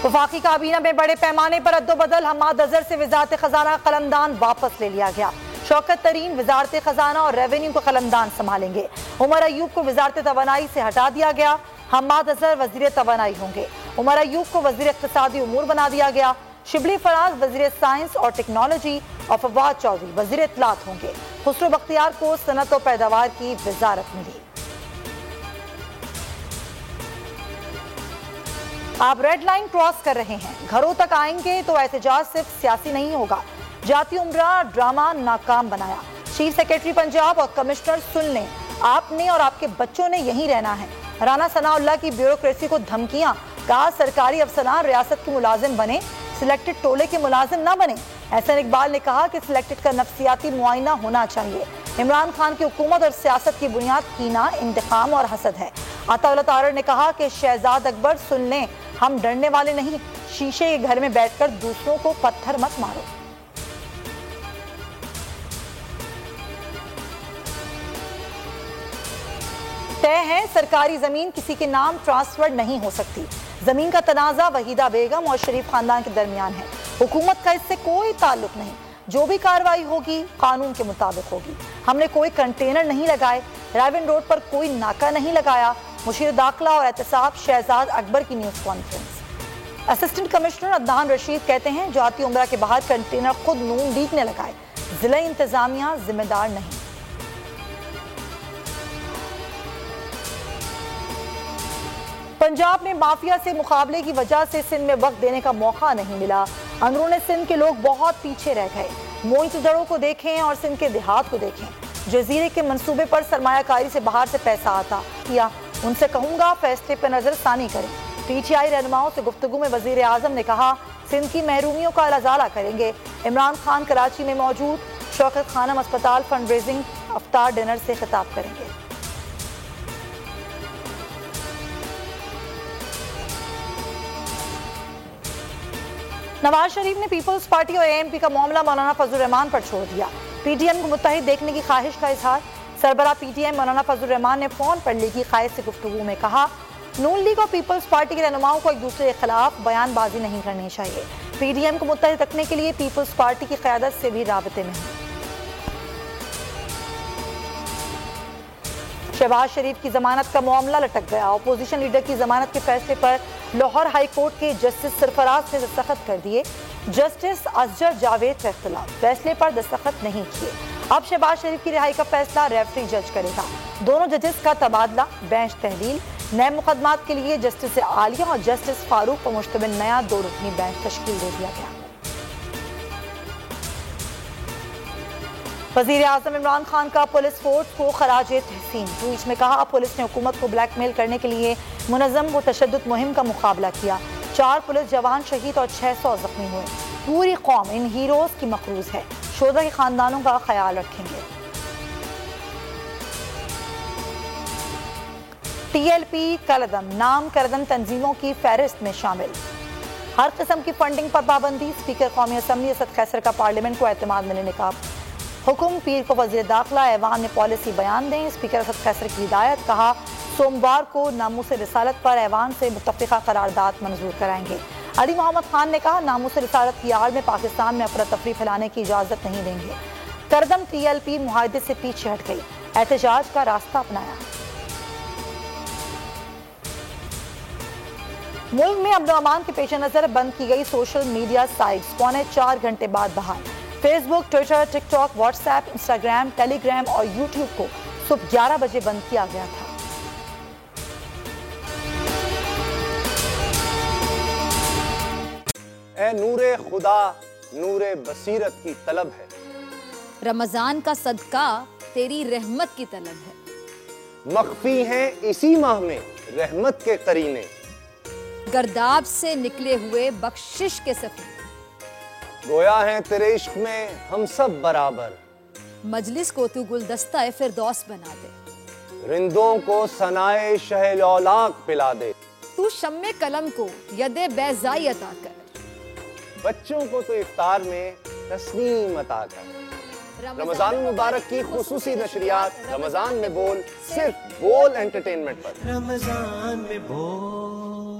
वफाकी काबीना में बड़े पैमाने पर अद्दोबदल, हम्माद अजहर से वजारत खजाना कलमदान वापस ले लिया गया। शौकत तरीन वजारत खजाना और रेवेन्यू को कलमदान संभालेंगे। उमर अयूब को वजारत तवानाई से हटा दिया गया। हम्माद अजहर वजीर तवानाई होंगे। उमर अयूब को वजीर इक्तिसादी उमूर बना दिया गया। शिबली फराज वजीर साइंस और टेक्नोलॉजी और फवाद चौधरी वजीर इत्तलात होंगे। खुसरो बख्तियार को सनत और पैदावार की वजारत मिली। आप रेड लाइन क्रॉस कर रहे हैं, घरों तक आएंगे तो एहतजाज सिर्फ सियासी नहीं होगा। जाती उम्रा ड्रामा नाकाम बनाया। चीफ सेक्रेटरी पंजाब और कमिश्नर सुन लें, आपने और आपके बच्चों ने यहीं रहना है। राना सनाउल्लाह की ब्यूरोक्रेसी को धमकियां, कहा सरकारी अफसरान रियासत के मुलाजिम बने, सिलेक्टेड टोले के मुलाजिम ना बने। एहसन इकबाल ने कहा कि सिलेक्टेड का नफ्सियाती मुआयना होना चाहिए। इमरान खान की हुकूमत और सियासत की बुनियाद कीना, इंतकाम और हसद है। अताउल्लाह तारड़ ने कहा कि शहजाद अकबर सुन लें, हम डरने वाले नहीं, शीशे के घर में बैठकर दूसरों को पत्थर मत मारो। तय है सरकारी जमीन किसी के नाम ट्रांसफर नहीं हो सकती। जमीन का तनाजा वहीदा बेगम और शरीफ खानदान के दरमियान है। हुकूमत का इससे कोई ताल्लुक नहीं। जो भी कार्रवाई होगी कानून के मुताबिक होगी। हमने कोई कंटेनर नहीं लगाए, रायवन रोड पर कोई नाका नहीं लगाया। मुशीर दाखिला और एहतसाब शहजाद अकबर की news conference. Assistant commissioner Adnan Rashid कहते हैं जाती उम्रा के बाहर कंटेनर खुद नून लीग ने लगाए, जिला इंतजामिया जिम्मेदार नहीं। पंजाब में माफिया से मुकाबले की वजह से सिंध में वक्त देने का मौका नहीं मिला। अंदरूनी सिंध के लोग बहुत पीछे रह गए। मोइतदड़ों को देखें और सिंध के देहात को देखें। जजीरे के मंसूबे पर सरमायाकारी से बाहर से पैसा आता किया। उनसे कहूंगा फैसले पर नजरसानी करें। पीटीआई रहनुमाओं से गुफ्तगू में वजीर आजम ने कहा सिंध की महरूमियों का अजाला करेंगे। इमरान खान कराची में मौजूद शौकत खानम अस्पताल फंड रेजिंग अफ्तार डिनर से खिताब करेंगे। नवाज शरीफ ने पीपल्स पार्टी और एएमपी का मामला मौलाना फजल रहमान पर छोड़ दिया। पीटीएम को मुत्तहिद देखने की ख्वाहिश का इजहार। सरबराह पीटीएम मौलाना फजल रहमान ने फोन पर ली की ख्वाहिश से गुफ्तगू में कहा नून लीग और पीपल्स पार्टी के रहनुमाओं को एक दूसरे के खिलाफ बयानबाजी नहीं करनी चाहिए। पीटीएम को मुत्तहिद रखने के लिए पीपल्स पार्टी की क़यादत से भी राबते में है। शहबाज शरीफ की जमानत का मामला लटक गया। अपोजिशन लीडर की जमानत के फैसले पर लाहौर हाई कोर्ट के जस्टिस सरफराज ने दस्तखत कर दिए। जस्टिस असजर जावेद के खिलाफ फैसले पर दस्तखत नहीं किए। अब शहबाज शरीफ की रिहाई का फैसला रेफरी जज करेगा। दोनों जजेस का तबादला, बेंच तहलील। नए मुकदमात के लिए जस्टिस आलिया और जस्टिस फारूक पर मुश्तमिल नया 2 रुकनी बेंच तश्कील दे दिया गया। वज़ीर आज़म इमरान खान का पुलिस फोर्स को खराजे तहसीन। ट्वीट में कहा पुलिस ने हुकूमत को ब्लैकमेल करने के लिए मुनज़्ज़म व तशद्दुद मुहिम का मुकाबला किया। 4 पुलिस जवान शहीद और 600 जख्मी हुए। पूरी कौम इन हीरोज की मकरूज है। शोधा के खानदानों का ख्याल रखेंगे। टीएलपी कलदम नाम कलदम तंजीमों की फहरिस्त में शामिल। हर किस्म की फंडिंग पर पाबंदी। स्पीकर कौमी असम्बली असद खैसर का पार्लियामेंट को एतमाद मिलने का हुक्म। पीर को वज़ीर दाखिला ऐवान ने पॉलिसी बयान दें। स्पीकर असद खैसर की हिदायत। कहा सोमवार को नामूस रिसालत पर ऐवान से मुत्तफ़िक़ा करारदाद मंजूर कराएंगे। अली मोहम्मद खान ने कहा नामूस रिसालत की आड़ में पाकिस्तान में अफरा तफरी फैलाने की इजाज़त नहीं देंगे। करदम टीएलपी मुआहदे से पीछे हट गई, एहतजाज का रास्ता अपनाया। मुल्क में अमन अमान के पेश नजर बंद की गई सोशल मीडिया साइट्स 4.25 घंटे बाद बहाल। Facebook, Twitter, TikTok, WhatsApp, Instagram, Telegram और यूट्यूब को सुबह 11 बजे बंद किया गया था। ए नूरे खुदा नूरे बसीरत की तलब है। रमजान का सदका तेरी रहमत की तलब है। मख्फी हैं इसी माह में रहमत के करीने। गर्दाब से निकले हुए बख्शिश के सफीने। गोया है तेरे इश्क में हम सब बराबर। मजलिस को तू गुलदस्ता फिरदौस बना दे। रिंदों को सनाए शहलौलाक पिला दे। तू शम्मे कलम को यदे बैज़ाई अता कर। बच्चों को तो इफ्तार में तस्नीम अता कर। रमजान मुबारक की खुसूसी नशरियात रमजान में बोल, सिर्फ बोल एंटरटेनमेंट पर। रमजान में बोल।